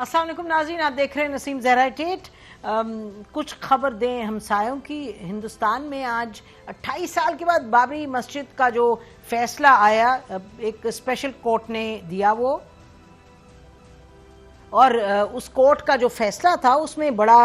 अस्सलाम वालेकुम नाज़रीन, आप देख रहे हैं नसीम ज़हरा टेट। कुछ खबर दें हमसायों की। हिंदुस्तान में आज 28 साल के बाद बाबरी मस्जिद का जो फैसला आया, एक स्पेशल कोर्ट ने दिया वो, और उस कोर्ट का जो फैसला था उसमें बड़ा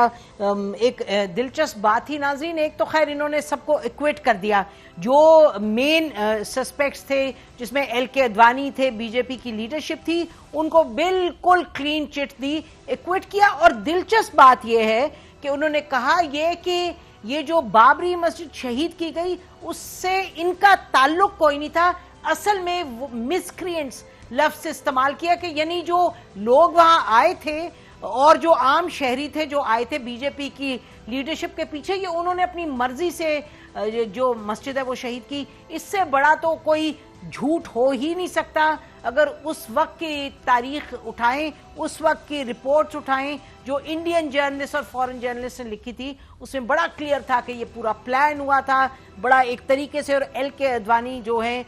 एक दिलचस्प बात थी नाज़रीन। एक तो खैर इन्होंने सबको इक्वेट कर दिया, जो मेन सस्पेक्ट्स थे जिसमें एल.के. अडवाणी थे, बीजेपी की लीडरशिप थी, उनको बिल्कुल क्लीन चिट दी, इक्वेट किया। और दिलचस्प बात यह है कि उन्होंने कहा यह कि ये जो बाबरी मस्जिद शहीद की गई उससे इनका ताल्लुक कोई नहीं था। असल में मिसक्रिएंट्स लफ्ज इस्तेमाल किया कि यानी जो लोग वहां आए थे और जो आम शहरी थे जो आए थे बीजेपी की लीडरशिप के पीछे, ये उन्होंने अपनी मर्जी से जो मस्जिद है वो शहीद की। इससे बड़ा तो कोई झूठ हो ही नहीं सकता। अगर उस वक्त की तारीख उठाएं, उस वक्त की रिपोर्ट्स उठाएं जो इंडियन जर्नलिस्ट और फॉरेन जर्नलिस्ट ने लिखी थी, उसमें बड़ा क्लियर था कि ये पूरा प्लान हुआ था बड़ा एक तरीके से। और एल.के. अडवाणी जो हैं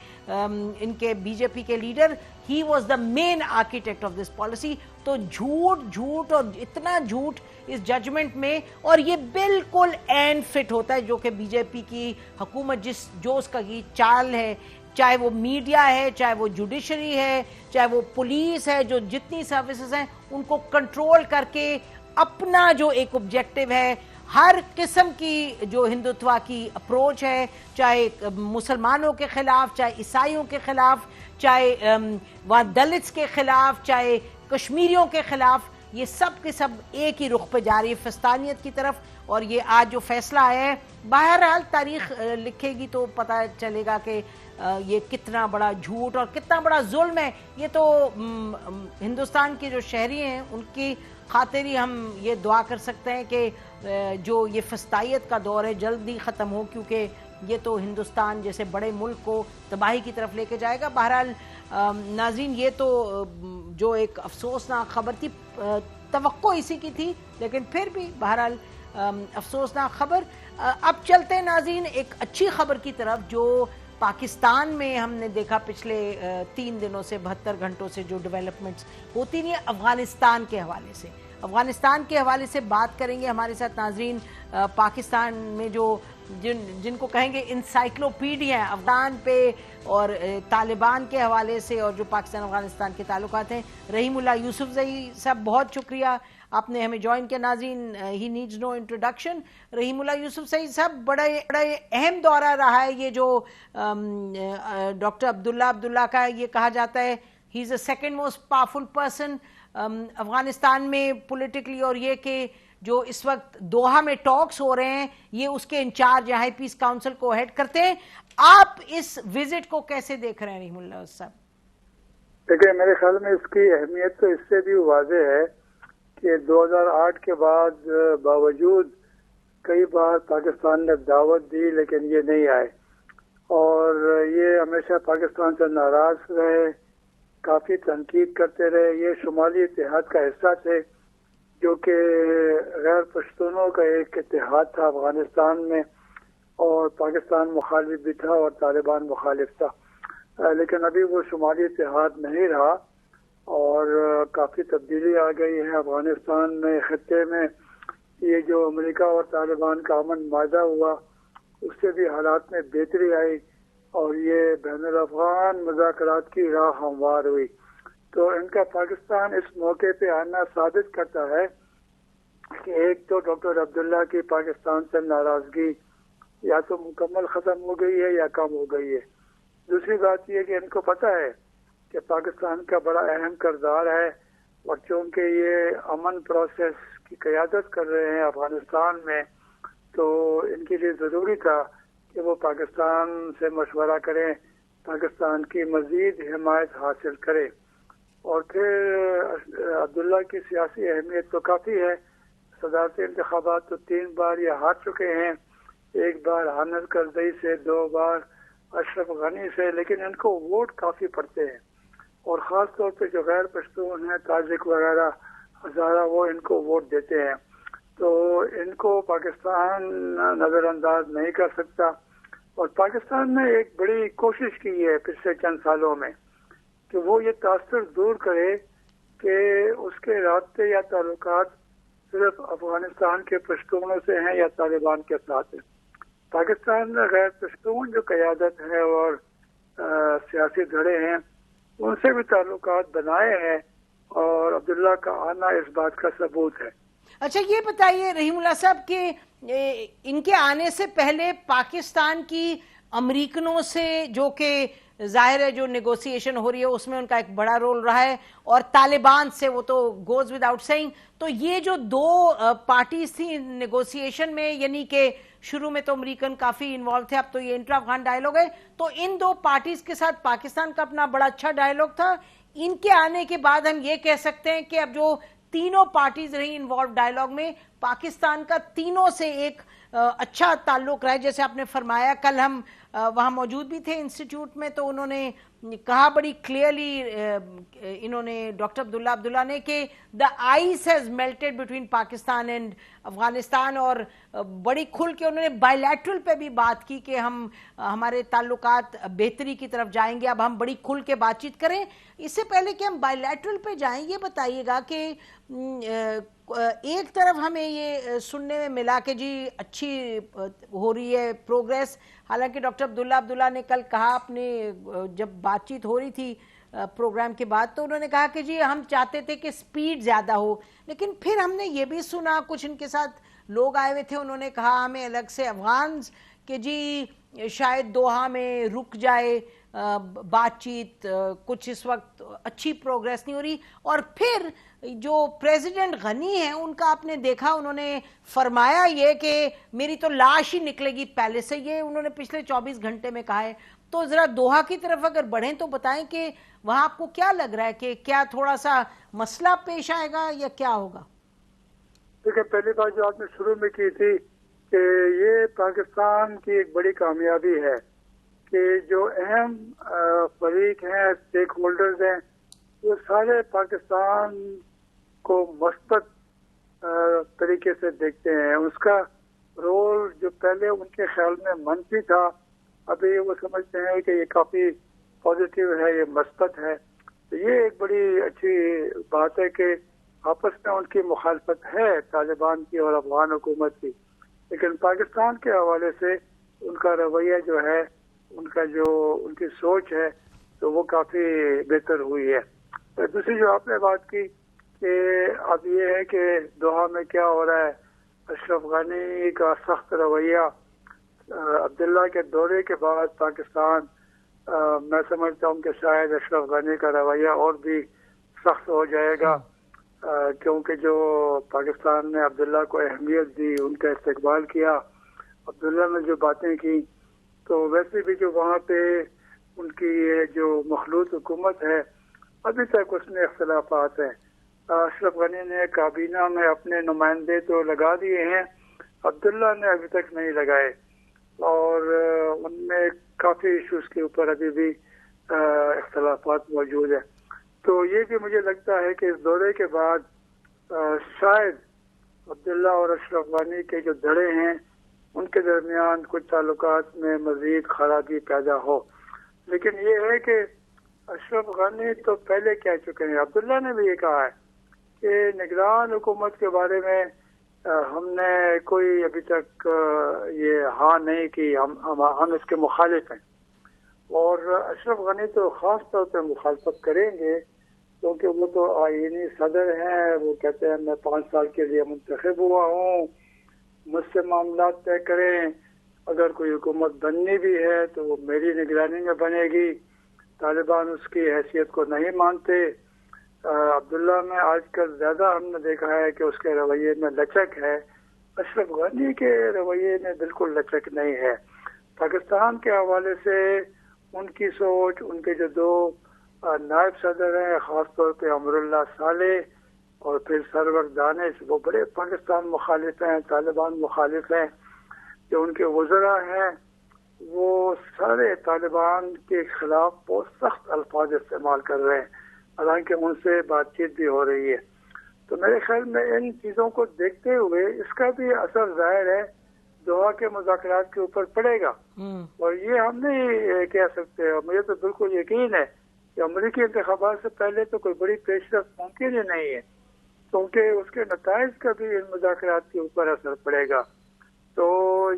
इनके बीजेपी के leader, he was the main architect of this policy. तो झूठ झूठ और इतना झूठ इस जजमेंट में, और ये बिल्कुल एंड फिट होता है जो कि बीजेपी की हुकूमत जो उसका की चाल है, चाहे वो मीडिया है, चाहे वो जुडिशरी है, चाहे वो पुलिस है, जो जितनी सर्विसेज हैं उनको कंट्रोल करके अपना जो एक ऑब्जेक्टिव है, हर किस्म की जो हिंदुत्व की अप्रोच है, चाहे मुसलमानों के खिलाफ, चाहे ईसाइयों के खिलाफ, चाहे वहाँ दलित्स के खिलाफ, चाहे कश्मीरियों के खिलाफ, ये सब के सब एक ही रुख पे जा रही है, फिस्तानियत की तरफ। और ये आज जो फैसला आया है, बहरहाल तारीख लिखेगी तो पता चलेगा कि ये कितना बड़ा झूठ और कितना बड़ा जुल्म है। ये तो हिंदुस्तान के जो शहरी हैं उनकी खातिर ही हम ये दुआ कर सकते हैं कि जो ये फस्तायत का दौर है जल्दी ख़त्म हो, क्योंकि ये तो हिंदुस्तान जैसे बड़े मुल्क को तबाही की तरफ लेके जाएगा। बहरहाल नाज़रीन, ये तो जो एक अफसोसनाक खबर थी, तवक्को इसी की थी, लेकिन फिर भी बहरहाल अफसोसनाक खबर। अब चलते हैं नाज़रीन एक अच्छी खबर की तरफ, जो पाकिस्तान में हमने देखा पिछले 3 दिनों से, 72 घंटों से जो डेवलपमेंट्स होती नहीं है अफगानिस्तान के हवाले से। अफगानिस्तान के हवाले से बात करेंगे हमारे साथ नाज़रीन पाकिस्तान में जो जिनको कहेंगे इंसाइक्लोपीडिया है अफगान पे और तालिबान के हवाले से, और जो पाकिस्तान अफगानिस्तान के ताल्लुकात हैं, रहीमुल्लाह यूसुफजई साहब, बहुत शुक्रिया आपने हमें ज्वाइन किया। नाज़रीन, he needs no introduction. Rahimullah Yousafzai साहब, बड़ा अहम दौरा रहा है ये जो डॉक्टर अब्दुल्ला का, ये कहा जाता है he is the second most powerful person Afghanistan में पॉलिटिकली, और ये कि जो इस वक्त दोहा में टॉक्स हो रहे हैं ये उसके इंचार्ज हाई पीस काउंसिल को हेड करते हैं। आप इस विजिट को कैसे देख रहे हैं रहीमुल्लाह साहब? देखिए, मेरे ख्याल में इसकी अहमियत तो इससे भी वाज़ेह है कि 2008 के बाद बावजूद कई बार पाकिस्तान ने दावत दी लेकिन ये नहीं आए, और ये हमेशा पाकिस्तान से नाराज रहे, काफ़ी तनकीद करते रहे। ये शुमाली इत्तेहाद का हिस्सा थे जो कि गैर पश्तूनों का एक इत्तेहाद था अफगानिस्तान में, और पाकिस्तान मुखालिफ भी था और तालिबान मुखालिफ था। लेकिन अभी वो शुमाली इत्तेहाद नहीं रहा और काफ़ी तब्दीली आ गई है अफगानिस्तान में, खत्ते में। ये जो अमेरिका और तालिबान का अमन मायदा हुआ उससे भी हालात में बेहतरी आई, और ये बैनुल-अफ़गान मुज़ाकरात की राह हमवार हुई। तो इनका पाकिस्तान इस मौके पे आना साबित करता है कि एक तो डॉक्टर अब्दुल्ला की पाकिस्तान से नाराज़गी या तो मुकम्मल ख़त्म हो गई है या कम हो गई है। दूसरी बात यह कि इनको पता है कि पाकिस्तान का बड़ा अहम किरदार है, और चूँकि ये अमन प्रोसेस की क़यादत कर रहे हैं अफगानिस्तान में, तो इनके लिए ज़रूरी था कि वो पाकिस्तान से मशवरा करें, पाकिस्तान की मज़ीद हिमायत हासिल करें। और फिर अब्दुल्ला की सियासी अहमियत तो काफ़ी है। सदारती इंतखाबात तो 3 बार ये हार चुके हैं, 1 बार हामिद करज़ई से, 2 बार अशरफ गनी से, लेकिन इनको वोट काफ़ी पड़ते हैं, और ख़ास तौर पे जो गैर पश्तून हैं, ताजिक वगैरह, हज़ारा, वो इनको वोट देते हैं। तो इनको पाकिस्तान नज़रअंदाज नहीं कर सकता। और पाकिस्तान ने एक बड़ी कोशिश की है पिछले चंद सालों में कि वो ये तासुर दूर करे कि उसके रास्ते या ताल्लुकात सिर्फ अफगानिस्तान के पश्तूनों से हैं या तालिबान के साथ हैं। पाकिस्तान में गैर पश्तून जो क़यादत है और सियासी धड़े हैं उनसे भी ताल्लुकात बनाए हैं और अब्दुल्ला का आना इस बात का सबूत है। अच्छा, ये बताइए रहीमुल्लाह साहब कि इनके आने से पहले पाकिस्तान की अमरीकनों से जो कि जाहिर है जो नेगोशिएशन हो रही है उसमें उनका एक बड़ा रोल रहा है, और तालिबान से वो तो गोज विदाउट सेइंग। तो ये जो दो पार्टीज थी नेगोशिएशन में, यानी कि शुरू में तो अमरीकन काफी इन्वॉल्व थे, अब तो ये इंटर अफगान डायलॉग है, तो इन दो पार्टीज के साथ पाकिस्तान का अपना बड़ा अच्छा डायलॉग था। इनके आने के बाद हम ये कह सकते हैं कि अब जो तीनों पार्टीज रही इन्वॉल्व डायलॉग में, पाकिस्तान का तीनों से एक अच्छा ताल्लुक रहा है। जैसे आपने फरमाया, कल हम वहां मौजूद भी थे इंस्टीट्यूट में, तो उन्होंने कहा बड़ी क्लियरली, इन्होंने डॉक्टर अब्दुल्ला ने कि the ice has melted between Pakistan and Afghanistan, और बड़ी खुल के उन्होंने बायलैटरल पे भी बात की कि हम हमारे ताल्लुकात बेहतरी की तरफ जाएंगे, अब हम बड़ी खुल के बातचीत करें। इससे पहले कि हम बायलैटरल पे जाएं, ये बताइएगा कि एक तरफ हमें ये सुनने में मिला कि जी अच्छी हो रही है प्रोग्रेस, हालांकि डॉक्टर अब्दुल्ला ने कल कहा, अपने जब बातचीत हो रही थी प्रोग्राम के बाद, तो उन्होंने कहा कि जी हम चाहते थे कि स्पीड ज़्यादा हो, लेकिन फिर हमने ये भी सुना, कुछ इनके साथ लोग आए हुए थे, उन्होंने कहा हमें अलग से अफगान कि जी शायद दोहा में रुक जाए बातचीत, कुछ इस वक्त अच्छी प्रोग्रेस नहीं हो रही। और फिर जो प्रेसिडेंट गनी है उनका आपने देखा, उन्होंने फरमाया ये कि मेरी तो लाश ही निकलेगी पैलेस से, ये उन्होंने पिछले 24 घंटे में कहा है। तो जरा दोहा की तरफ अगर बढ़ें तो बताएं कि वहां आपको क्या लग रहा है कि क्या थोड़ा सा मसला पेश आएगा या क्या होगा? देखिए, पहली बात जो आपने शुरू में की थी कि ये पाकिस्तान की एक बड़ी कामयाबी है कि जो अहम फरीक हैं, स्टेक होल्डर्स हैं, वो सारे पाकिस्तान को मस्बत तरीके से देखते हैं। उसका रोल जो पहले उनके ख्याल में मनफी था, अभी वो समझते हैं कि ये काफी पॉजिटिव है, ये मस्बत है। तो ये एक बड़ी अच्छी बात है कि आपस में उनकी मुखालफत है तालिबान की और अफगान हुकूमत की, लेकिन पाकिस्तान के हवाले से उनका रवैया जो है, उनका जो उनकी सोच है, तो वो काफी बेहतर हुई है। तो दूसरी जो आपने बात की कि अब ये है कि दोहा में क्या हो रहा है, अशरफ गनी का सख्त रवैया, अब्दुल्ला के दौरे के बाद पाकिस्तान, मैं समझता हूँ कि शायद अशरफ गनी का रवैया और भी सख्त हो जाएगा, क्योंकि जो पाकिस्तान ने अब्दुल्ला को अहमियत दी, उनका इस्तकबाल किया, अब्दुल्ला ने जो बातें की, तो वैसे भी जो वहाँ पे उनकी ये जो मखलूत हुकूमत है, अभी तक उसमें इख्तलाफात हैं। अशरफ गनी ने काबीना में अपने नुमाइंदे तो लगा दिए हैं, अब्दुल्ला ने अभी तक नहीं लगाए, और उनमें काफ़ी इशूज़ के ऊपर अभी भी इख्तलाफात मौजूद है। तो ये भी मुझे लगता है कि इस दौरे के बाद शायद अब्दुल्ला और अशरफ गनी के जो धड़े हैं उनके दरमियान कुछ ताल्लुकात में मजीद खराबी पैदा हो। लेकिन ये है कि अशरफ गनी तो पहले कह चुके हैं, अब्दुल्ला ने भी ये कहा है कि निगरान हुकूमत के बारे में हमने कोई अभी तक ये हाँ नहीं की, हम इसके मुखालिफ हैं। और अशरफ गनी तो ख़ास तौर पर मुखालफत करेंगे, क्योंकि वो तो आईनी सदर हैं। वो कहते हैं मैं 5 साल के लिए मुंतखब हुआ हूँ, मुझसे मामला तय करें, अगर कोई हुकूमत बननी भी है तो वो मेरी निगरानी में बनेगी। तालिबान उसकी हैसियत को नहीं मानते। अब्दुल्ला में आजकल ज़्यादा हमने देखा है कि उसके रवैये में लचक है, अशरफ गनी के रवैये में बिल्कुल लचक नहीं है। पाकिस्तान के हवाले से उनकी सोच, उनके जो 2 नायब सदर हैं, ख़ास तौर पे अमरुल्लाह सालेह और फिर सरवर दानिश, वो बड़े पाकिस्तान मुखालिफ हैं, तालिबान मुखालिफ हैं। जो उनके वज़रा हैं वो सारे तालिबान के खिलाफ बहुत सख्त अल्फाज इस्तेमाल कर रहे हैं, हालांकि उनसे बातचीत भी हो रही है। तो मेरे ख्याल में इन चीज़ों को देखते हुए इसका भी असर जाहिर है दोहा के मुज़ाकरात के ऊपर पड़ेगा। और ये हम नहीं कह सकते, मुझे तो बिल्कुल यकीन है कि अमरीकी इंतखाबात से पहले तो कोई बड़ी पेशरफ मुमकिन ही नहीं है, क्योंकि उसके नताइज का भी इन मुज़ाकरात के ऊपर असर पड़ेगा। तो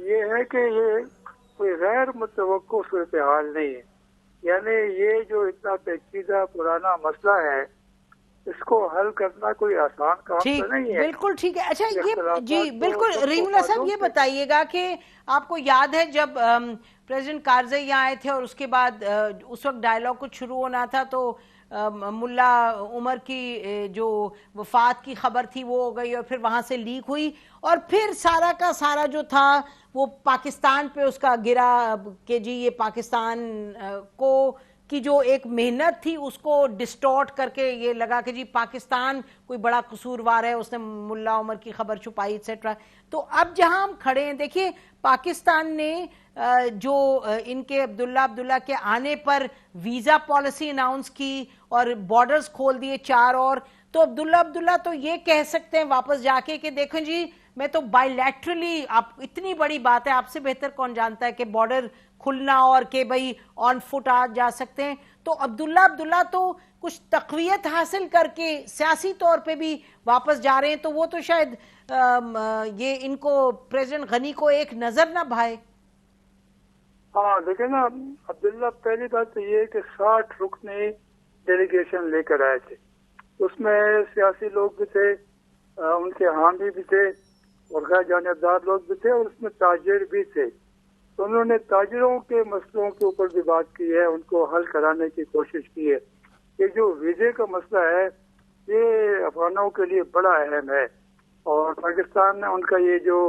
ये है कि ये कोई गैर मुतवक्को सूरत हाल नहीं है, यानी ये जो इतना पेचीदा पुराना मसला है, इसको हल करना कोई आसान काम ठीक, तो नहीं है। बिल्कुल ठीक है। अच्छा, ये इख्तिलाफात जी तो बिल्कुल सबको रहीमुल्लाह साहब, मालूम ये है। बताइएगा कि आपको याद है जब प्रेसिडेंट कारज़ई यहाँ आए थे और उसके बाद उस वक्त डायलॉग कुछ शुरू होना था, तो मुल्ला उमर की जो वफात की खबर थी वो हो गई और फिर वहां से लीक हुई और फिर सारा का सारा जो था वो पाकिस्तान पे उसका गिरा कि जी ये पाकिस्तान को की जो एक मेहनत थी उसको डिस्टॉर्ट करके ये लगा कि जी पाकिस्तान कोई बड़ा कसूरवार है, उसने मुल्ला उमर की खबर छुपाई एक्सेट्रा। तो अब जहां हम खड़े हैं, देखिए पाकिस्तान ने जो इनके अब्दुल्ला के आने पर वीजा पॉलिसी अनाउंस की और बॉर्डर्स खोल दिए 4 और, तो अब्दुल्ला तो ये कह सकते हैं वापस जाके कि देखें जी मैं तो बायलैटरली, आप इतनी बड़ी बात है, आपसे बेहतर कौन जानता है कि बॉर्डर खुलना और के भाई ऑन फुट आ जा सकते हैं। तो अब्दुल्ला तो कुछ तकवीयत हासिल करके सियासी तौर पे भी वापस जा रहे हैं, तो वो तो शायद ये इनको प्रेसिडेंट गनी को एक नजर ना भाए। हाँ देखिए ना, अब्दुल्ला पहली बात तो ये है कि 60 रुकनी डेलीगेशन लेकर आए थे, उसमें सियासी लोग भी थे, उनके हामी भी थे और गैर जानिबदार लोग भी थे और उसमें ताजिर भी थे। तो उन्होंने ताजिरों के मसलों के ऊपर भी बात की है, उनको हल कराने की कोशिश की है। ये जो वीजे का मसला है ये अफगानों के लिए बड़ा अहम है और पाकिस्तान ने उनका ये जो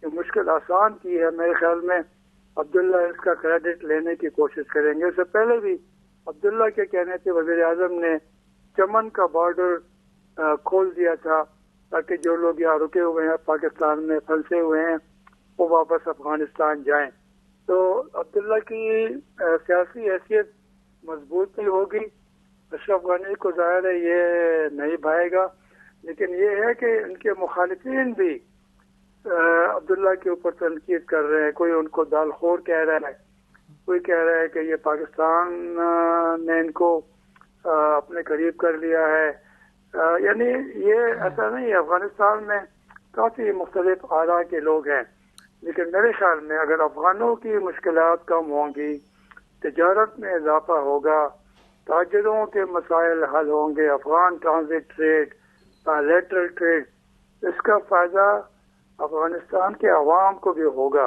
मुश्किल आसान की है, मेरे ख्याल में अब्दुल्ला इसका क्रेडिट लेने की कोशिश करेंगे। इससे पहले भी अब्दुल्ला के कहने से वज़ीर आज़म ने चमन का बॉर्डर खोल दिया था ताकि जो लोग यहाँ रुके हुए हैं पाकिस्तान में फंसे हुए हैं वो वापस अफगानिस्तान जाएं। तो अब्दुल्ला की सियासी हैसियत मजबूत नहीं होगी। अशरफ गनी को जाहिर है ये नहीं भाएगा, लेकिन ये है कि इनके मुखालिफिन भी अब्दुल्ला के ऊपर तनकीद कर रहे हैं। कोई उनको दालखोर कह रहा है, कोई कह रहा है कि ये पाकिस्तान ने इनको अपने करीब कर लिया है। यानी ये ऐसा नहीं है, अफगानिस्तान में काफी मुख्तलिफ आरा के लोग हैं, लेकिन मेरे ख्याल में अगर अफगानों की मुश्किलात कम होंगी, तिजारत में इजाफा होगा, ताजिरों के मसाइल हल होंगे, Afghan transit trade, bilateral trade, इसका फायदा अफगानिस्तान के अवाम को भी होगा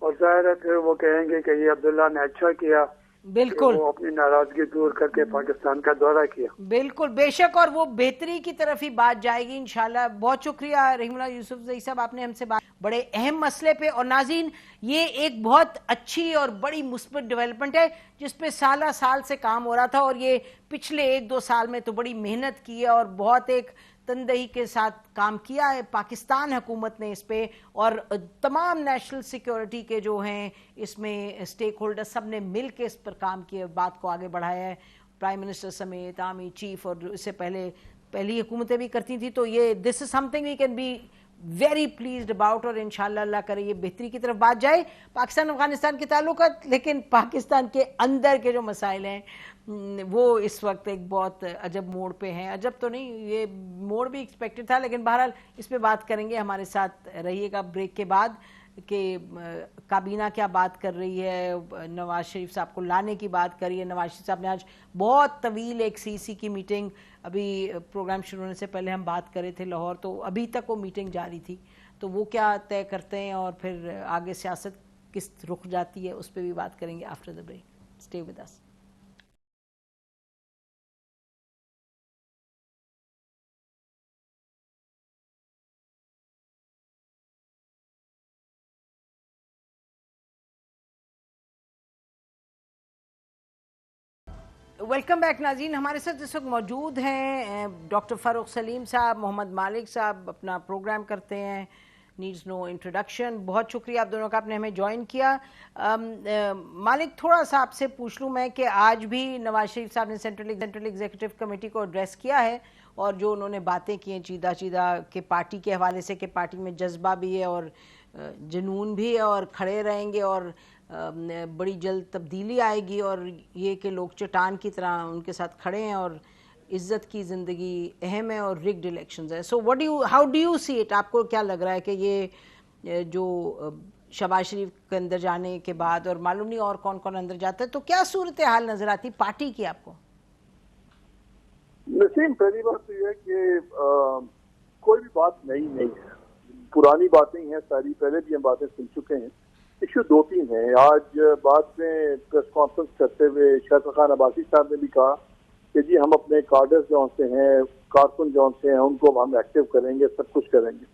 और जाहिर है फिर वो कहेंगे कि ये अब्दुल्ला ने अच्छा किया, बिल्कुल वो अपनी नाराजगी दूर करके पाकिस्तान का दौरा किया। बिल्कुल बेशक, और वो बेहतरी की तरफ ही बात जाएगी इंशाल्लाह। बहुत शुक्रिया रहीमुल्लाह यूसुफजई साहब, आपने हमसे बात बड़े अहम मसले पे। और नाज़रीन, ये एक बहुत अच्छी और बड़ी मुस्बत डेवलपमेंट है जिस पे साल से काम हो रहा था और ये पिछले 1-2 साल में तो बड़ी मेहनत की है और बहुत एक तनदही के साथ काम किया है पाकिस्तान हुकूमत ने इस पे, और तमाम नेशनल सिक्योरिटी के जो हैं इसमें स्टेक होल्डर सब ने मिल के इस पर काम किए, बात को आगे बढ़ाया है, प्राइम मिनिस्टर समेत, आर्मी चीफ, और इससे पहली हुकूमतें भी करती थी। तो ये this is something we can be very pleased about और इंशाल्लाह अल्लाह करे ये बेहतरी की तरफ बात जाए पाकिस्तान अफगानिस्तान के ताल्लुकात। लेकिन पाकिस्तान के अंदर के जो मसाइल हैं वो इस वक्त एक बहुत अजब मोड़ पे हैं। अजब तो नहीं, ये मोड़ भी एक्सपेक्टेड था, लेकिन बहरहाल इस पे बात करेंगे। हमारे साथ रहिएगा ब्रेक के बाद कि काबीना क्या बात कर रही है, नवाज शरीफ साहब को लाने की बात करी है। नवाज शरीफ साहब ने आज बहुत तवील एक सीसी की मीटिंग, अभी प्रोग्राम शुरू होने से पहले हम बात कर रहे थे लाहौर, तो अभी तक वो मीटिंग जारी थी, तो वो क्या तय करते हैं और फिर आगे सियासत किस रुख जाती है उस पर भी बात करेंगे after the break. Stay with us. Welcome back नाज़रीन। हमारे साथ इस वक्त मौजूद हैं डॉक्टर फ़ारूक सलीम साहब, मोहम्मद मालिक साहब, अपना प्रोग्राम करते हैं नीड्स नो इंट्रोडक्शन। बहुत शुक्रिया आप दोनों का, आपने हमें ज्वाइन किया। मालिक, थोड़ा सा आपसे पूछ लूँ मैं कि आज भी नवाज शरीफ साहब ने सेंट्रल एग्जीक्यूटिव कमेटी को एड्रेस किया है और जो उन्होंने बातें की हैं चीदा के पार्टी के हवाले से, कि पार्टी में जज्बा भी है और जुनून भी है और खड़े रहेंगे और बड़ी जल्द तब्दीली आएगी और ये कि लोग चट्टान की तरह उनके साथ खड़े हैं और इज्जत की ज़िंदगी अहम है और रिग्ड इलेक्शंस है। So how do you see it? आपको क्या लग रहा है कि ये जो शहबाज शरीफ के अंदर जाने के बाद और मालूम नहीं और कौन कौन अंदर जाता है, तो क्या सूरत हाल नजर आती पार्टी की आपको? नसीम, पहली बात तो यह है कि कोई भी बात नई नहीं है, पुरानी बातें ही हैं सारी, पहले भी हम बातें सुन चुके हैं। इश्यू दो तीन है। आज बाद में प्रेस कॉन्फ्रेंस करते हुए शरफ खान अब्बासी साहब ने भी कहा कि जी हम अपने कार्डर्स जौन से हैं, कारकुन जौन से हैं, उनको हम एक्टिव करेंगे, सब कुछ करेंगे।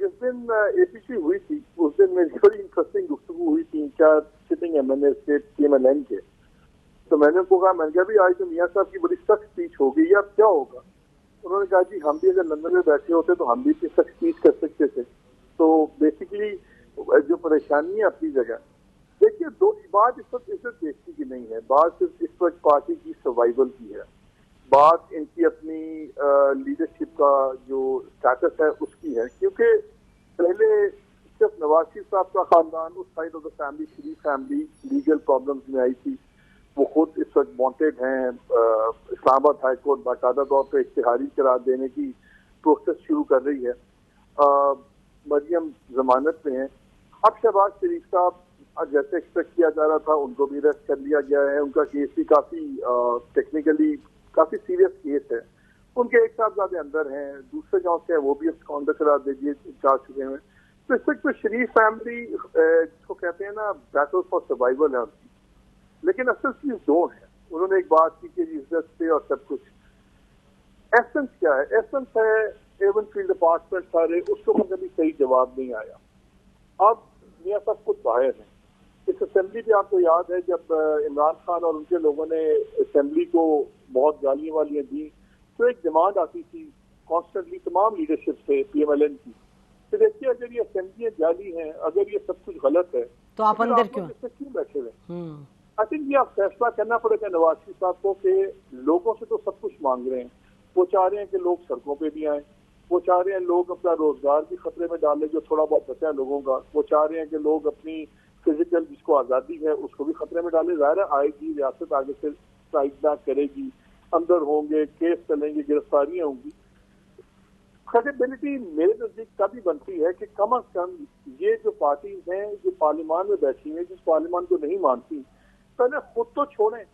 जिस दिन एपीसी हुई थी उस दिन मेरी बड़ी इंटरेस्टिंग गुफ्तगू हुई 3-4 सिटिंग एमएनए से PMLN के। तो मैंने उनको कहा, मैंने कहा भी आज तो मियाँ साहब की बड़ी सख्त स्पीच हो गई, अब क्या होगा? उन्होंने कहा जी हम भी अगर लंदन में बैठे होते तो हम भी इतनी सख्त स्पीच कर सकते थे। तो बेसिकली जो परेशानी है अपनी जगह। देखिए, दो बात इस वक्त देशी की नहीं है, बात सिर्फ इस वक्त पार्टी की सर्वाइवल की है, बात इनकी अपनी लीडरशिप का जो स्टेटस है उसकी है। क्योंकि पहले सिर्फ नवाज शरीफ साहब का खानदान उस side of the family, Sharif family legal problems में आई थी। वो खुद इस वक्त वांटेड हैं, इस्लामाबाद हाई कोर्ट बाकायदा तौर पर इश्तिहारी करार देने की प्रोसेस शुरू कर रही है। मरियम जमानत में है। अब शहबाज शरीफ साहब जैसे एक्सपेक्ट किया जा रहा था उनको भी अरेस्ट कर लिया गया है। उनका केस भी काफी टेक्निकली काफी सीरियस केस है। उनके एक साहबजादे अंदर हैं, दूसरे गांव से है वो भी काउंटर करार दे दिए जा चुके हैं। तो इस वक्त तो शरीफ फैमिली जिसको कहते हैं ना, बैटल फॉर सर्वाइवल है उनकी। लेकिन असल चीज दो है। उन्होंने एक बात की कि इज्जत से और सब कुछ, एसेंस क्या है? एसेंस है एवन फील्ड डिपार्टमेंट सारे, उसको कभी सही जवाब नहीं आया। अब मियाँ साहब खुद बाहर हैं। इस असेंबली पे आपको याद है जब इमरान खान और उनके लोगों ने असेंबली को बहुत गालियां वालियां दी, तो एक डिमांड आती थी कॉन्स्टेंटली तमाम लीडरशिप से PMLN की कि देखिए अगर ये असेंबलियां जाली हैं, अगर ये सब कुछ गलत है तो आप अंदर क्यों बैठे हुए? आई थिंक ये आप फैसला करना पड़ेगा नवाज शरीफ साहब को कि लोगों से तो सब कुछ मांग रहे हैं। वो चाह रहे हैं कि लोग सड़कों पे भी आए, वो चाह रहे हैं लोग अपना रोजगार भी खतरे में डालें जो थोड़ा बहुत बचा है लोगों का, वो चाह रहे हैं कि लोग अपनी फिजिकल जिसको आज़ादी है उसको भी खतरे में डालें। ज़ाहिर आएगी, रियासत आगे से स्ट्राइक बैक करेगी, अंदर होंगे, केस चलेंगे, गिरफ्तारियां होंगी। क्रेडिबिलिटी मेरे नजदीक तभी बनती है कि कम अज कम ये जो पार्टीज हैं जो पार्लियामान में बैठी हैं, जिस पार्लियामान को नहीं मानती, पहले खुद तो छोड़ें।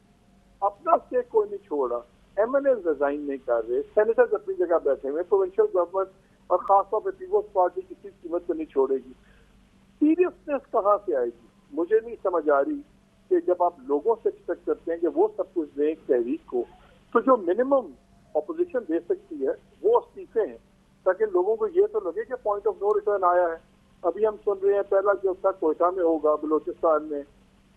अपना स्टेक कोई नहीं छोड़ रहा, MNA रिजाइन नहीं कर रहे, सेनेटर्स अपनी जगह बैठे हुए, प्रोविंशियल गवर्नमेंट और खासतौर पर पीपल्स पार्टी किसी कीमत पर नहीं छोड़ेगी। सीरियसनेस कहाँ से आएगी? मुझे नहीं समझ आ रही कि जब आप लोगों से एक्सपेक्ट करते हैं कि वो सब कुछ दें तहरीक को, तो जो मिनिमम ऑपोजिशन दे सकती है वो इस्तीफे हैं, ताकि लोगों को ये तो लगे कि पॉइंट ऑफ नो रिटर्न आया है। अभी हम सुन रहे हैं पहला जलसा कोयटा में होगा, बलोचिस्तान में।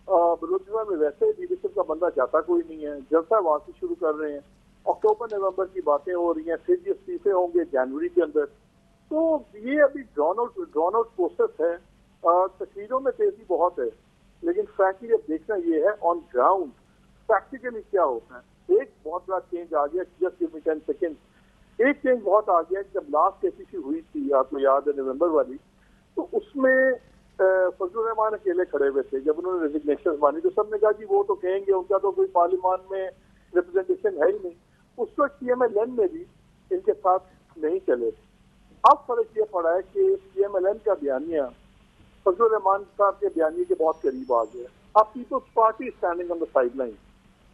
बलोचिस्तान में वैसे लीडरशिप का बंदा जाता कोई नहीं है, जलसा वहां से शुरू कर रहे हैं। अक्टूबर नवंबर की बातें हो रही हैं, फिर ये इस्तीफे होंगे जनवरी के अंदर। तो ये अभी ड्रॉन आउट प्रोसेस है। तस्वीरों में तेजी बहुत है, लेकिन फ्रैंकली अब देखना ये है ऑन ग्राउंड प्रैक्टिकली क्या होता है। एक बहुत बड़ा चेंज आ गया, जस्ट गिव मी 10 सेकेंड। एक चेंज बहुत आ गया जब लास्ट एपीसी हुई थी, आपको याद है नवंबर वाली, तो उसमें फजलुर रहमान अकेले खड़े हुए थे। जब उन्होंने रेजिग्नेशन मानी तो सबने कहा जी वो तो कहेंगे, उनका तो कोई पार्लियामान में रिप्रेजेंटेशन है ही नहीं। उस वक्त PMLN में भी इनके साथ नहीं चले। अब फर्क ये पड़ा है कि PMLN का बयानिया फजलुर रहमान साहब के बयानी के बहुत करीब आ गया। अब Peoples Party standing on the sideline.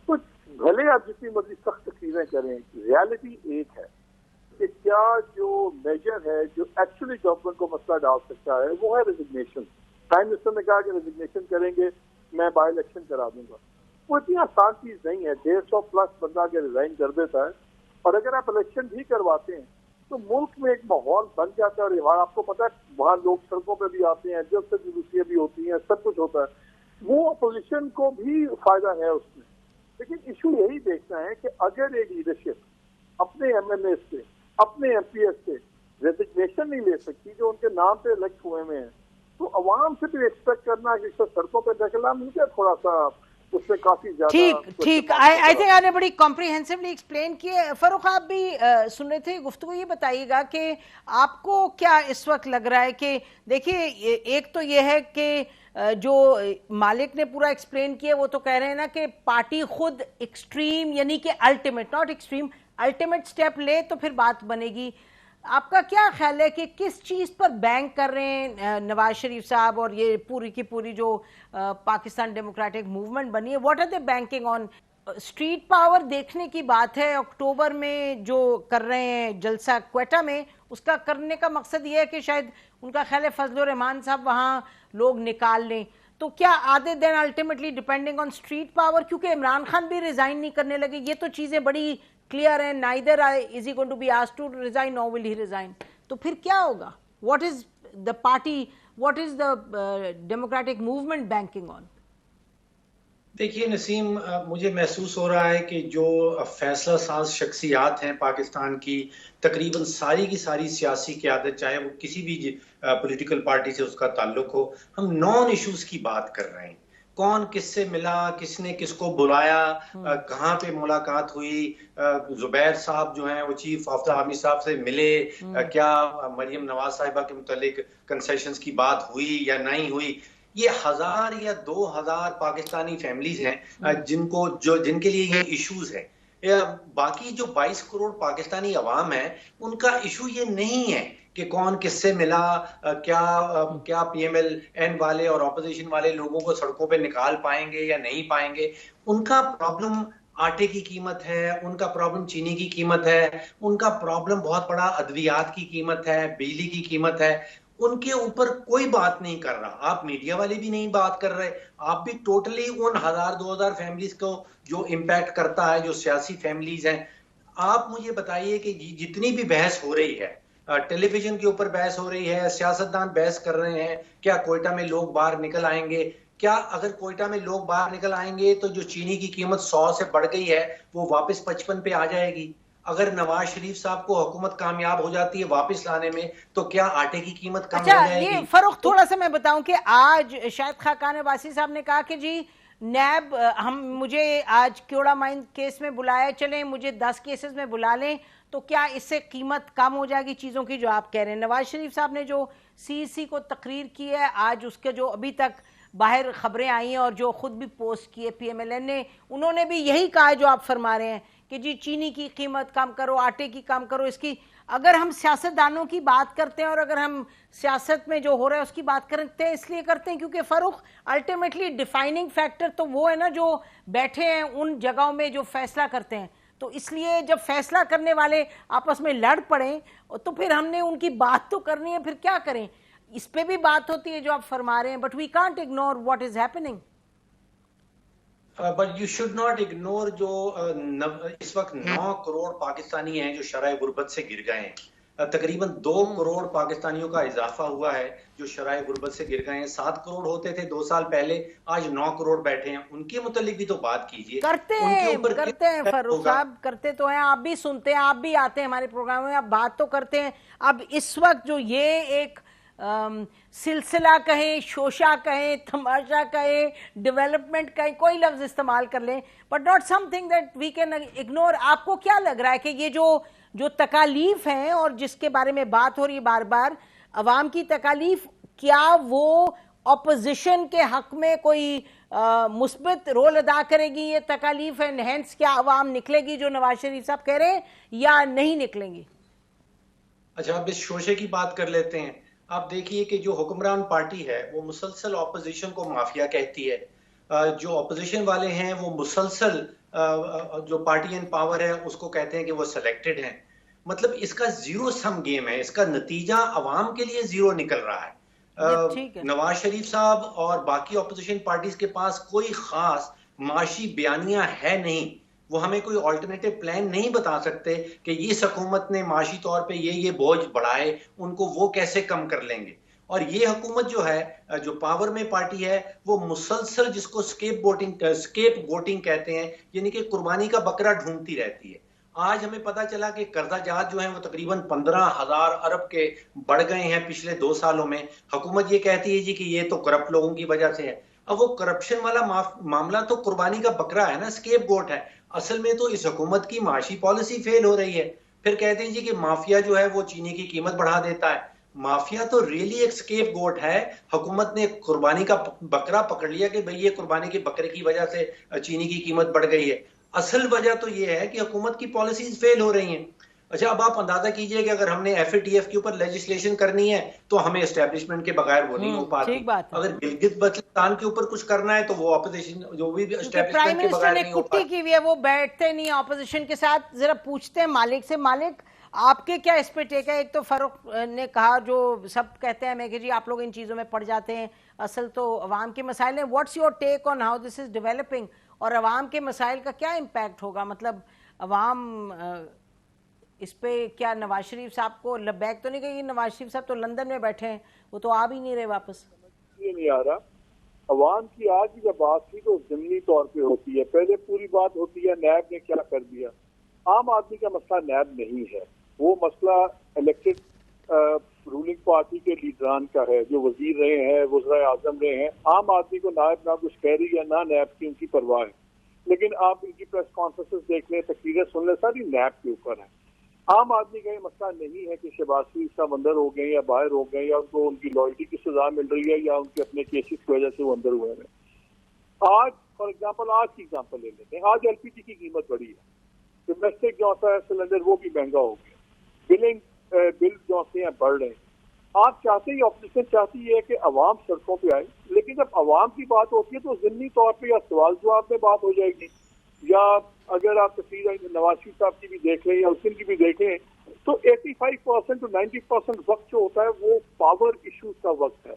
तो भले आप जितनी मर्जी सख्त तकरीरें करें, रियलिटी एक है कि क्या जो मेजर है जो एक्चुअली गवर्नमेंट को मसला डाल सकता है वो है रेजिग्नेशन। प्राइम मिनिस्टर ने कहा कि रेजिग्नेशन करेंगे, मैं बाई इलेक्शन करा दूंगा। वो इतनी आसान चीज नहीं है। 150+ बंदा के रिजाइन कर देता है, और अगर आप इलेक्शन भी करवाते हैं तो मुल्क में एक माहौल बन जाता है। और वहाँ आपको पता है वहाँ लोग सड़कों पे भी आते हैं, जब से जुलूसियाँ भी होती हैं, सब कुछ होता है। वो अपोजिशन को भी फायदा है उसमें। लेकिन इशू यही देखना है कि अगर एक लीडरशिप अपने MNA से, अपने MPS से रेजिग्नेशन नहीं ले सकती जो उनके नाम पे इलेक्ट हुए हैं, तो अवाम से भी एक्सपेक्ट करना कि सड़कों पर दखला नहीं क्या, थोड़ा सा उसमें काफी ज्यादा। ठीक आई थिंक आपने बड़ी कॉम्प्रिहेंसिवली एक्सप्लेन किए। फरूख, आप भी सुन रहे थे गुफ्तगू, ये बताइएगा कि आपको क्या इस वक्त लग रहा है कि देखिए एक तो ये है कि जो मालिक ने पूरा एक्सप्लेन किया, वो तो कह रहे हैं ना कि पार्टी खुद एक्सट्रीम यानी कि ultimate, not extreme, ultimate step ले तो फिर बात बनेगी। आपका क्या ख्याल है कि किस चीज़ पर बैंक कर रहे हैं नवाज शरीफ साहब और ये पूरी की पूरी जो पाकिस्तान डेमोक्रेटिक मूवमेंट बनी है, what are they banking on? Street power देखने की बात है, अक्टूबर में जो कर रहे हैं जलसा क्वेटा में, उसका करने का मकसद ये है कि शायद उनका ख्याल है फजल रहमान साहब वहाँ लोग निकाल लें। तो क्या आधे दिन ultimately depending on street power, क्योंकि इमरान खान भी रिजाइन नहीं करने लगे, ये तो चीज़ें बड़ी क्लियर है, neither is he going to be asked to resign nor will he resign. तो फिर क्या होगा? What is the party, what is the democratic movement banking on? देखिए नसीम, मुझे महसूस हो रहा है कि जो फैसला साज शख्सियात हैं पाकिस्तान की, तकरीबन सारी की सारी सियासी क़यादत, चाहे वो किसी भी पॉलिटिकल पार्टी से उसका ताल्लुक हो, हम नॉन इश्यूज की बात कर रहे हैं। कौन किससे मिला, किसने किसको बुलाया, कहाँ पे मुलाकात हुई, जुबैर साहब जो हैं वो चीफ ऑफ द आर्मी साहब से मिले, क्या मरियम नवाज साहिबा के मुतालिक कंसेशंस की बात हुई या नहीं हुई। ये 1000 या 2000 पाकिस्तानी फैमिलीज हैं जिनके लिए ये इश्यूज है। बाकी जो 22 करोड़ पाकिस्तानी अवाम है, उनका इशू ये नहीं है कि कौन किससे मिला, क्या PMLN वाले और ऑपोजिशन वाले लोगों को सड़कों पे निकाल पाएंगे या नहीं पाएंगे। उनका प्रॉब्लम आटे की कीमत है, उनका प्रॉब्लम चीनी की कीमत है, उनका प्रॉब्लम बहुत बड़ा अद्वियात की कीमत है, बिजली की कीमत है। उनके ऊपर कोई बात नहीं कर रहा, आप मीडिया वाले भी नहीं बात कर रहे, आप भी टोटली उन 1000-2000 फैमिलीज को जो इम्पैक्ट करता है, जो सियासी फैमिलीज हैं। आप मुझे बताइए कि जितनी भी बहस हो रही है, टेलीविजन के ऊपर बहस हो रही है, सियासतदान बहस कर रहे हैं, क्या कोयटा में लोग बाहर निकल आएंगे? क्या अगर कोयटा में लोग बाहर निकल आएंगे तो जो चीनी की कीमत 100 से बढ़ गई है वो वापस 55 पे आ जाएगी? अगर नवाज शरीफ साहब को हुकूमत कामयाब हो जाती है वापस लाने में, तो क्या आटे की कीमत कम हो जाएगी? ये फर्क थोड़ा सा मैं बताऊं कि आज शायद खाकान वासी साहब ने कहा कि जी नैब मुझे आज क्योड़ा माइन केस में बुलाया, चलें मुझे 10 केसेस में बुला लें, तो क्या इससे कीमत कम हो जाएगी चीज़ों की, जो आप कह रहे हैं? नवाज शरीफ साहब ने जो CEC को तकरीर की है आज, उसके जो अभी तक बाहर खबरें आई हैं और जो खुद भी पोस्ट किए PMLN ने, उन्होंने भी यही कहा जो आप फरमा रहे हैं कि जी चीनी की कीमत कम करो, आटे की कम करो। इसकी अगर हम सियासतदानों की बात करते हैं और अगर हम सियासत में जो हो रहा है उसकी बात करते हैं, इसलिए करते हैं क्योंकि फर्रुख अल्टीमेटली डिफाइनिंग फैक्टर तो वो है ना जो बैठे हैं उन जगहों में जो फैसला करते हैं। तो इसलिए जब फैसला करने वाले आपस में लड़ पड़े तो फिर हमने उनकी बात तो करनी है, फिर क्या करें? इस पे भी बात होती है जो आप फरमा रहे हैं, but we can't ignore what is happening. But you should not ignore जो इस वक्त 9 करोड़ पाकिस्तानी हैं जो शराय गुर्बत से गिर गए हैं। तकरीबन 2 करोड़ पाकिस्तानियों का इजाफा हुआ है जो शराय गुर्बत से गिर गए हैं। 7 करोड़ होते थे 2 साल पहले, आज 9 करोड़ बैठे हैं। उनके मुतालिक भी तो बात कीजिए। करते हैं फर्रुख साहब, करते तो हैं, आप भी सुनते हैं, आप भी आते हैं हमारे प्रोग्राम में, आप बात तो करते हैं। अब इस वक्त जो ये एक सिलसिला कहें, शोशा कहें, तमाशा कहें, डेवलपमेंट कहें, कोई लफ्ज इस्तेमाल कर लें, but not something that we can ignore. आपको क्या लग रहा है कि ये जो तकालीफ हैं और जिसके बारे में बात हो रही है बार बार, अवाम की तकालीफ, क्या वो ऑपोजिशन के हक में कोई मुस्बित रोल अदा करेगी? ये तकालीफ है नहैंस, क्या अवाम निकलेगी जो नवाज शरीफ साहब कह रहे हैं, या नहीं निकलेंगी? अच्छा, अब इस शोशे की बात कर लेते हैं। आप देखिए कि जो हुक्मरान पार्टी है वो मुसलसल ऑपोजिशन को माफिया कहती है। जो ऑपोजिशन वाले हैं वो मुसलसल जो पार्टी इन पावर है उसको कहते हैं कि वो सिलेक्टेड हैं। मतलब इसका जीरो सम गेम है, इसका नतीजा अवाम के लिए जीरो निकल रहा है। नवाज शरीफ साहब और बाकी ऑपोजिशन पार्टीज के पास कोई खास माशी बयानियां है नहीं। वो हमें कोई ऑल्टरनेटिव प्लान नहीं बता सकते कि ये हुकूमत ने माशी तौर पे ये बोझ बढ़ाए, उनको वो कैसे कम कर लेंगे। और ये हुकूमत जो है, जो पावर में पार्टी है, वो मुसलसल जिसको स्केप वोटिंग कहते हैं, यानी कि कुर्बानी का बकरा ढूंढती रहती है। आज हमें पता चला कि कर्जाजात जो हैं वो तकरीबन 15,000 अरब के बढ़ गए हैं पिछले 2 सालों में। हुकूमत ये कहती है जी कि ये तो करप्ट लोगों की वजह से है। अब वो करप्शन वाला मामला तो कुर्बानी का बकरा है ना, स्केप गोट है। असल में तो इस हुकूमत की माशी पॉलिसी फेल हो रही है। फिर कहते हैं जी कि माफिया जो है वो चीनी की कीमत बढ़ा देता है। माफिया तो रियली एक स्केप गोट है। हुकूमत ने कुर्बानी का बकरा पकड़ लिया कि भाई ये कुर्बानी के बकरे की वजह से चीनी की कीमत बढ़ गई है। असल वजह तो ये है कि हुकूमत की पॉलिसीज फेल हो रही हैं। अच्छा, अब आप अंदाजा कीजिए कि अगर हमने एफएटीएफ के ऊपर लेजिस्लेशन करनी है तो हमें एस्टेब्लिशमेंट के बगैर वो नहीं हो पाती। ठीक बात है। अगर गिलगित बल्तिस्तान के ऊपर कुछ करना है तो वो ऑपोजिशन जो भी प्राइम एस्टेब्लिशमेंट के मिनिस्टर बगैर ने नहीं हो कुट्टी पाती। की हुई है, वो बैठते नहीं ऑपोजिशन के साथ। जरा पूछते हैं मालिक से, मालिक आपके क्या इस पे टेक है? एक तो फारूक ने कहा, जो सब कहते हैं मैं कि जी आप लोग इन चीजों में पड़ जाते हैं, असल तो अवाम के मसाइल हैं। What's your take on how this is developing, और अवाम के मसाइल का क्या इम्पैक्ट होगा? मतलब अवाम इस पे क्या नवाज शरीफ साहब को लबैक तो नहीं कहेगी? नवाज शरीफ साहब तो लंदन में बैठे हैं, वो तो आ भी नहीं रहे वापस। ये नहीं आ रहा। अवाम की आज की जब बात थी तो जमीनी तौर पे होती है, पहले पूरी बात होती है नैब ने क्या कर दिया। आम आदमी का मसला नैब नहीं है, वो मसला इलेक्टेड रूलिंग पार्टी के लीडरान का है, जो वजीर रहे हैं, वज़ीर आज़म रहे हैं। आम आदमी को नायब ना कुछ कह रही है ना नैब की उनकी परवाह है। लेकिन आप इनकी प्रेस कॉन्फ्रेंसेस देख लें, तकरीरें सुन लें, सारी नैब के ऊपर है। आम आदमी का ये मसला नहीं है कि शहबाज शरीफ साहब अंदर हो गए या बाहर हो गए, या उनको उनकी लॉयल्टी की सजा मिल रही है, या उनके अपने केसेस की वजह से वो अंदर हुए हैं। आज फॉर एग्जाम्पल, आज की एग्जाम्पल ले लेते हैं। आज एलपीजी की कीमत बढ़ी है, डोमेस्टिक जो होता है सिलेंडर वो भी महंगा हो गया, बिलिंग बिल जो होते हैं बढ़ रहे हैं। आप चाहते ही, ऑपोजिशन चाहती है कि अवाम सड़कों पे आए, लेकिन जब अवाम की बात होती है तो ज़िमनी तौर पे या सवाल जवाब में बात हो जाएगी, या अगर आप तस्वीर नवाज शरीफ साहब की भी देख लें या हुसैन की भी देखें तो 85% to 90% वक्त जो होता है वो पावर इश्यूज का वक्त है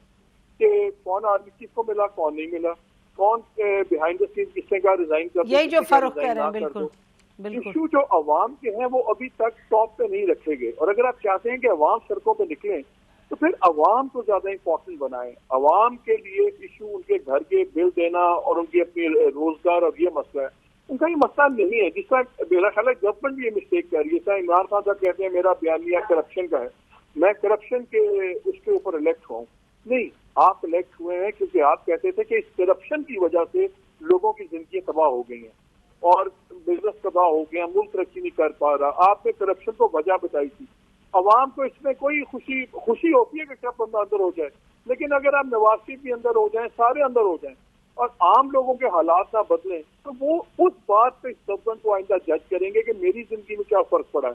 कि कौन आदमी किसको मिला, कौन नहीं मिला, कौन बिहाइंड द सीन किसने का रिजाइन कर दो, यही जो फर्क रिजाइन कह रहे ना हैं। कर बिल्कुल दो। बिल्कुल। इशू जो अवाम के हैं वो अभी तक टॉप पे नहीं रखे गए, और अगर आप चाहते हैं कि अवाम सड़कों पे निकलें तो फिर अवाम को ज्यादा इंपॉर्टेंट बनाएं। अवाम के लिए इशू उनके घर के बिल देना और उनके अपने रोजगार और ये मसला है, उनका ये मसला नहीं है। जिस तरह मेरा ख्याल है गवर्नमेंट भी ये मिस्टेक कर रही है। इमरान खान साहब कहते हैं मेरा बयानिया करप्शन का है, मैं करप्शन के उसके ऊपर इलेक्ट हुआ हूं। नहीं, आप इलेक्ट हुए हैं क्योंकि आप कहते थे कि इस करप्शन की वजह से लोगों की जिंदगी तबाह हो गई है और बिजनेस तबाह हो गया, मुल्क तरक्की नहीं कर पा रहा। आपने करप्शन को वजह बताई थी। अवाम को इसमें कोई खुशी होती है कि क्या बंदा अंदर हो जाए, लेकिन अगर आप नवाज शरीफ भी अंदर हो जाएं, सारे अंदर हो जाएं और आम लोगों के हालात ना बदलें, तो वो उस बात पे इस गवर्नमेंट को आइंदा जज करेंगे कि मेरी जिंदगी में क्या फर्क पड़ा है।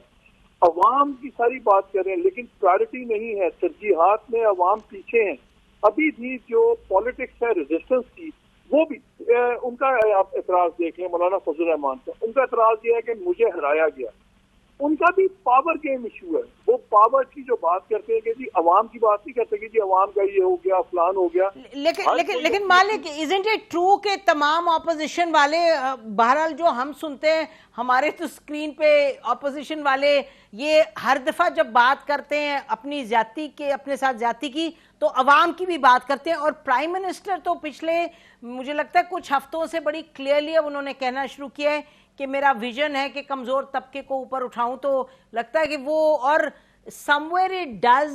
अवाम की सारी बात करें, लेकिन प्रायोरिटी नहीं है, तरजीहात में अवाम पीछे हैं। अभी भी जो पॉलिटिक्स है रेजिस्टेंस की, वो भी उनका आप एतराज देख लें मौलाना फजल रहमान का, उनका एतराज ये है कि मुझे हराया गया। उनका भी पावर गेम इशू है। वो पावर की जो बात करते हैं कि जी अवाम की बात नहीं करते कि जी अवाम का ये हो गया, फलान हो गया। लेकिन मालिक, इजंट इट ट्रू के तमाम ऑपोजिशन वाले, बहरहाल जो हम सुनते हैं, हमारे तो स्क्रीन पे ऑपोजिशन वाले ये हर दफा जब बात करते हैं अपनी जाति के, अपने साथ जाति की, तो अवाम की भी बात करते हैं। और प्राइम मिनिस्टर तो पिछले मुझे लगता है कुछ हफ्तों से बड़ी क्लियरली अब उन्होंने कहना शुरू किया है कि मेरा विजन है कि कमजोर तबके को ऊपर उठाऊं। तो लगता है कि वो, और somewhere it does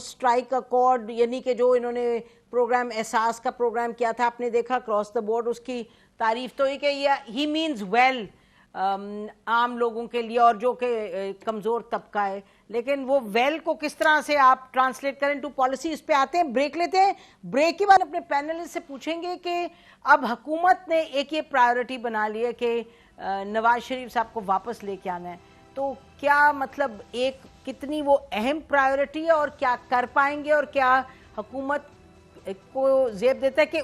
strike a cord, यानी कि जो इन्होंने प्रोग्राम एहसास का प्रोग्राम किया था, आपने देखा क्रॉस द बोर्ड, उसकी तारीफ तो ही कि ही मीन्स वेल आम लोगों के लिए और जो कि कमजोर तबका है। लेकिन वो वेल को किस तरह से आप ट्रांसलेट करें टू पॉलिसी, इस पे आते हैं, ब्रेक लेते हैं। ब्रेक के बाद अपने पैनलिस्ट से पूछेंगे कि अब हुकूमत ने एक ये प्रायोरिटी बना ली है कि नवाज शरीफ साहब को वापस लेके आना है, तो क्या मतलब एक कितनी वो अहम प्रायोरिटी है और क्या कर पाएंगे, और क्या हुकूमत को जेब देता है कि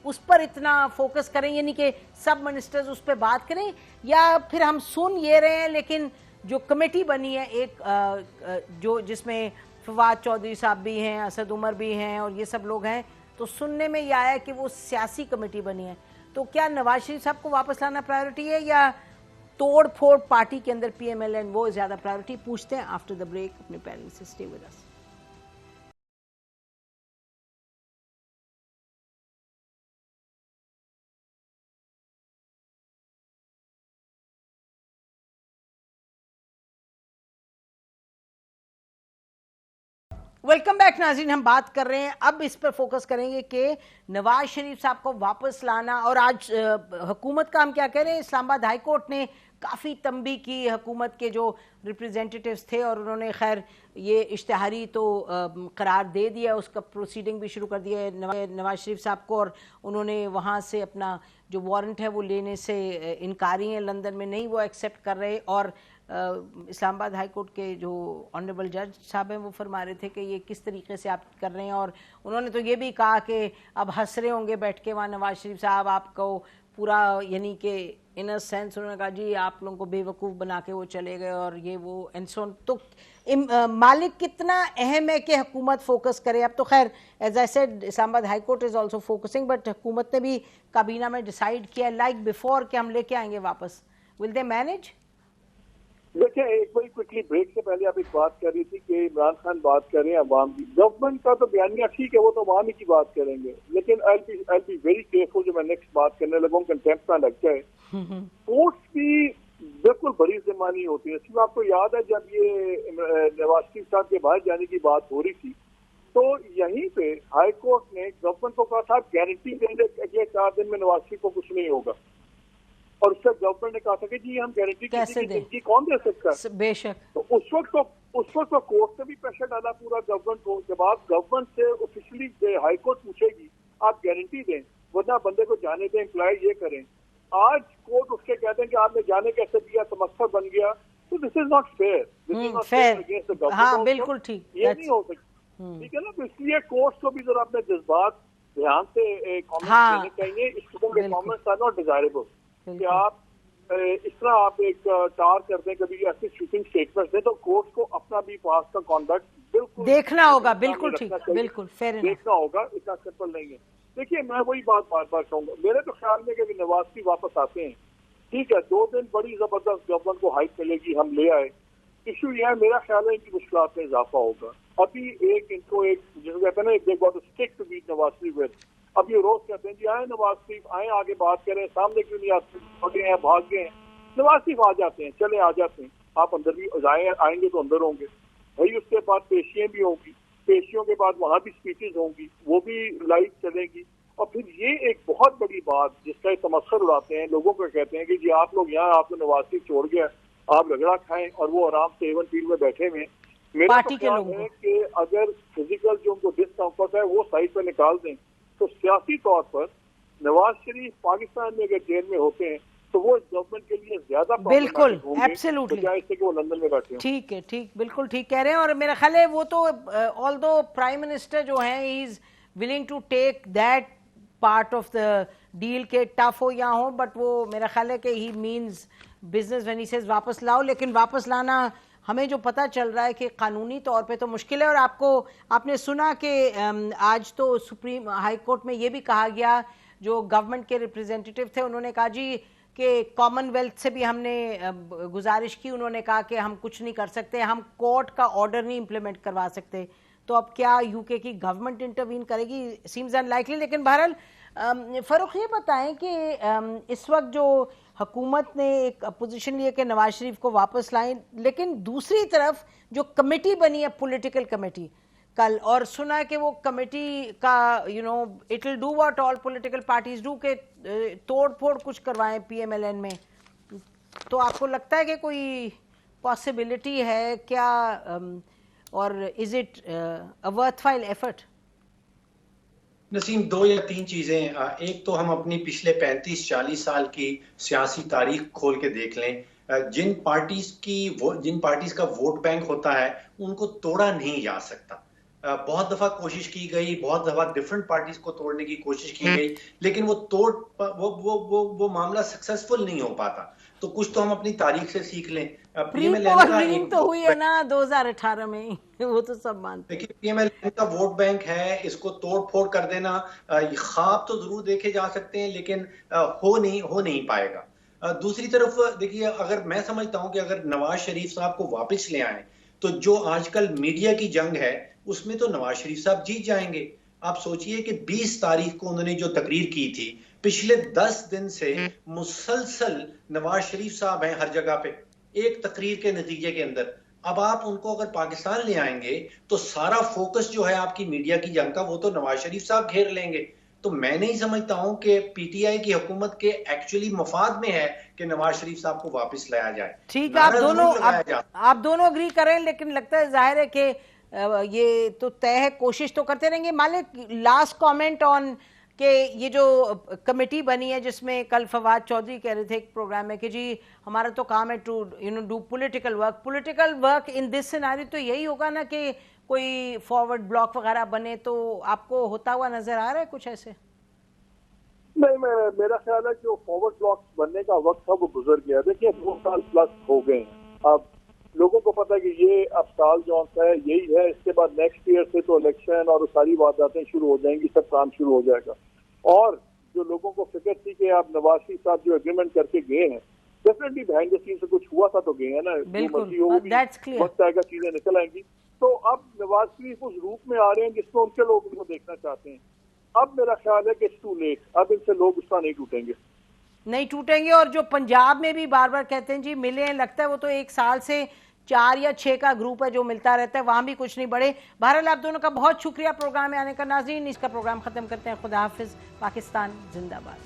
उस पर इतना फोकस करें, यानी कि सब मिनिस्टर्स उस पर बात करें, या फिर हम सुन ये रहे हैं लेकिन जो कमेटी बनी है एक जो जिसमें फवाद चौधरी साहब भी हैं, असद उमर भी हैं और ये सब लोग हैं, तो सुनने में यह आया कि वो सियासी कमेटी बनी है। तो क्या नवाज शरीफ साहब को वापस लाना प्रायोरिटी है या तोड़ फोड़ पार्टी के अंदर PMLN वो ज्यादा प्रायोरिटी? पूछते हैं आफ्टर द ब्रेक अपने पैनल से। Stay with us. Welcome back नाज़रीन। हम बात कर रहे हैं, अब इस पर फोकस करेंगे कि नवाज शरीफ साहब को वापस लाना। और आज हुकूमत का हम क्या कह रहे हैं, इस्लामाबाद हाई कोर्ट ने काफ़ी तंबी की हुकूमत के जो रिप्रेजेंटेटिव्स थे, और उन्होंने खैर ये इश्तिहारी तो करार दे दिया, उसका प्रोसीडिंग भी शुरू कर दिया है नवाज शरीफ साहब को, और उन्होंने वहाँ से अपना जो वारंट है वो लेने से इनकारी हैं, लंदन में नहीं वो एक्सेप्ट कर रहे। और इस्लामाबाद हाई कोर्ट के जो ऑनरेबल जज साहब हैं वो फरमा रहे थे कि ये किस तरीके से आप कर रहे हैं, और उन्होंने तो ये भी कहा कि अब हंस रहे होंगे बैठ के वहाँ नवाज शरीफ साहब आपको पूरा, यानी कि इन अ सेंस उन्होंने कहा जी आप लोगों को बेवकूफ़ बना के वो चले गए और ये वो एंड सो ऑन। तो मालिक कितना अहम है कि हुकूमत फोकस करे। अब तो खैर as I said Islamabad high court is also focusing, but हुकूमत ने भी काबीना में डिसाइड किया लाइक बिफोर कि हम लेके आएंगे वापस। Will they manage? देखिए, एक बड़ी क्विकली ब्रेक से पहले आप एक बात कर रही थी कि इमरान खान बात कर रहे हैं अवाम की। गवर्नमेंट का तो बयानिया ठीक है, वो तो अवाम ही की बात करेंगे, लेकिन आई बी वेरी केयरफुल जो मैं नेक्स्ट बात करने लगा हूँ, कंटेम्प्ट ना लग जाए। कोर्ट्स की बिल्कुल बड़ी जिम्मेदारी होती है। सिर्फ आपको याद है जब ये नवाज शरीफ साहब के बाहर जाने की बात हो रही थी, तो यहीं पे हाई कोर्ट ने गवर्नमेंट को कहा था गारंटी देंगे अगले 4 दिन में नवाज शरीफ को कुछ नहीं होगा, और उससे गवर्नमेंट ने कहा था कि जी हम गारंटी कैसे दें, कौन दे सकता है? बेशक। तो उस वक्त तो कोर्ट ने भी प्रेशर डाला पूरा गवर्नमेंट को। जब आप गवर्नमेंट से ऑफिशियली हाई कोर्ट पूछेगी आप गारंटी दें वरना बंदे को जाने दें, एम्प्लॉय ये करें। आज कोर्ट उसके कहते हैं कि आपने जाने कैसे दिया, तो मकसद बन गया। तो this is not fair, this is not fair against the government. हाँ बिल्कुल ठीक, ये नहीं हो सकता, ठीक है ना। तो इसलिए कोर्ट को भी जरा अपने जज्बात ध्यान से कमेंट्स देने चाहिए। इस किस्म के कमेंट्स आर नॉट डिजायरेबल कि आप इस तरह आप एक टार कर दें, कभी ऐसे शूटिंग स्टेटमेंट दें। तो कोर्ट को अपना भी पास का कॉन्डक्ट बिल्कुल देखना होगा। बिल्कुल ठीक, बिल्कुल फेयर देखना होगा, इतना सिंपल नहीं है। देखिए, मैं वही बात बार बार कहूंगा, मेरे तो ख्याल में कि नवाज शरीफ वापस आते हैं, ठीक है, 2 दिन बड़ी जबरदस्त गवर्नमेंट को हाइक मिलेगी, हम ले आए। इशू यह है, मेरा ख्याल है इनकी मुश्किलात में इजाफा होगा। अभी इनको जिसको कहते हैं ना, they got to stick to beat Nawaz Sharif with. अब ये रोज कहते हैं जी आए नवाज शरीफ, आए आगे बात करें, सामने क्यों नहीं आते, छोटे हैं, भाग गए हैं। नवाज शरीफ आ जाते हैं, चले आ जाते हैं, आप अंदर भी आएंगे तो अंदर होंगे भाई। उसके बाद पेशियां भी होंगी, पेशियों के बाद वहां भी स्पीचेज होंगी, वो भी लाइव चलेगी। और फिर ये एक बहुत बड़ी बात जिसका तमस्खुर उड़ाते हैं, लोगों को कहते हैं कि जी आप लोग यहाँ, आपको नवाज शरीफ छोड़ गया, आप रगड़ा खाएं, और वो आराम से एवन फील्ड में बैठे हुए। मेरा तो ख्याल है कि अगर फिजिकल जो उनको डिस्कम्फर्ट है वो साइड पर निकाल दें, तो सियासी तौर पर नवाज शरीफ पाकिस्तान में अगर जेल में होते हैं तो वो गवर्नमेंट के लिए ज्यादा बिल्कुल एब्सोल्युटली कि वो लंदन में बैठे। ठीक है, ठीक, बिल्कुल ठीक कह रहे हैं। और मेरा ख्याल है वो तो ऑल्दो प्राइम मिनिस्टर जो हैं he is willing to take that part of the deal के टफ हो या हो, बट वो मेरा ख्याल है कि he means business when he says वापस लाओ। लेकिन वापस लाना हमें जो पता चल रहा है कि कानूनी तौर पे तो मुश्किल है। और आपने सुना कि आज तो सुप्रीम हाई कोर्ट में ये भी कहा गया, जो गवर्नमेंट के रिप्रेजेंटेटिव थे उन्होंने कहा जी कि कॉमनवेल्थ से भी हमने गुजारिश की, उन्होंने कहा कि हम कुछ नहीं कर सकते, हम कोर्ट का ऑर्डर नहीं इम्प्लीमेंट करवा सकते। तो अब क्या यूके की गवर्नमेंट इंटरवीन करेगी? Seems unlikely. लेकिन बहरहाल फरूख ये बताएं कि इस वक्त जो हुकूमत ने एक पोजीशन ली है कि नवाज शरीफ को वापस लाएं, लेकिन दूसरी तरफ जो कमेटी बनी है पॉलिटिकल कमेटी कल, और सुना है कि वो कमेटी का it will do what all political parties do के तोड़ फोड़ कुछ करवाएं पीएमएलएन में। तो आपको लगता है कि कोई पॉसिबिलिटी है क्या, और is it a worthwhile effort? Naseem, 2 या 3 चीजें। एक तो हम अपनी पिछले 35-40 साल की सियासी तारीख खोल के देख लें। जिन पार्टीज का वोट बैंक होता है उनको तोड़ा नहीं जा सकता। बहुत दफा कोशिश की गई, बहुत दफा डिफरेंट पार्टीज को तोड़ने की कोशिश की गई, लेकिन वो मामला सक्सेसफुल नहीं हो पाता। तो कुछ तो हम अपनी तारीख से सीख लें। पीएमएलएन तो हुई है ना 2018 में, वो तो सब मानते हैं। देखिए, पीएमएलएन का वोट बैंक है, इसको तोड़ फोड़ कर देना, ख्वाब तो जरूर देखे जा सकते हैं लेकिन हो नहीं पाएगा। दूसरी तरफ देखिए, अगर मैं समझता हूं कि अगर नवाज शरीफ साहब को वापस ले आए तो जो आजकल मीडिया की जंग है उसमें तो नवाज शरीफ साहब जीत जाएंगे। आप सोचिए कि 20 तारीख को उन्होंने जो तकरीर की थी, पिछले 10 दिन से मुसलसल नवाज शरीफ साहब हैं हर जगह पे एक तकरीर के नतीजे के अंदर। अब आप उनको अगर पाकिस्तान ले आएंगे तो सारा फोकस जो है आपकी मीडिया की जंग का वो तो नवाज शरीफ साहब घेर लेंगे। तो मैं नहीं समझता हूं कि पीटीआई की हुकूमत के एक्चुअली मफाद में है कि नवाज शरीफ साहब को वापस लाया जाए। ठीक है, आप दोनों अग्री करें, लेकिन लगता है जाहिर है कि ये तो तय है, कोशिश तो करते रहेंगे। मालिक, लास्ट कमेंट ऑन कि ये जो कमेटी बनी है जिसमें कल फवाद चौधरी कह रहे थे एक प्रोग्राम में कि जी हमारा तो काम है to do political work in this scenario, तो यही होगा ना कि कोई फॉरवर्ड ब्लॉक वगैरह बने, तो आपको होता हुआ नजर आ रहा है कुछ ऐसे? नहीं, मेरा ख्याल है कि वो फॉरवर्ड ब्लॉक बनने का वक्त था वो गुजर गया। देखिए 2 साल प्लस हो गए हैं, अब लोगों को पता है कि ये अब साल जो है यही है, इसके बाद नेक्स्ट ईयर से तो इलेक्शन और सारी बातें शुरू हो जाएंगी, सब काम शुरू हो जाएगा। और जो लोगों को फिक्र थी कि आप नवाज शरीफ साहब जो एग्रीमेंट करके गए हैं, डेफिनेटली बिहाइंड द सीन से कुछ हुआ था तो गए हैं ना, वक्त आएगा चीजें निकल आएंगी। तो अब नवाज शरीफ उस रूप में आ रहे हैं जिसमें उनके लोग उनको देखना चाहते हैं। अब मेरा ख्याल है कि इट्स टू लेट, अब इनसे लोग गुस्सा नहीं टूटेंगे। और जो पंजाब में भी बार बार कहते हैं जी मिले हैं, लगता है वो तो 1 साल से 4 या 6 का ग्रुप है जो मिलता रहता है, वहां भी कुछ नहीं बढ़े। बहरहाल आप दोनों का बहुत शुक्रिया प्रोग्राम में आने का। नाज़रीन, इसका प्रोग्राम खत्म करते हैं। खुदा हाफिज। पाकिस्तान जिंदाबाद।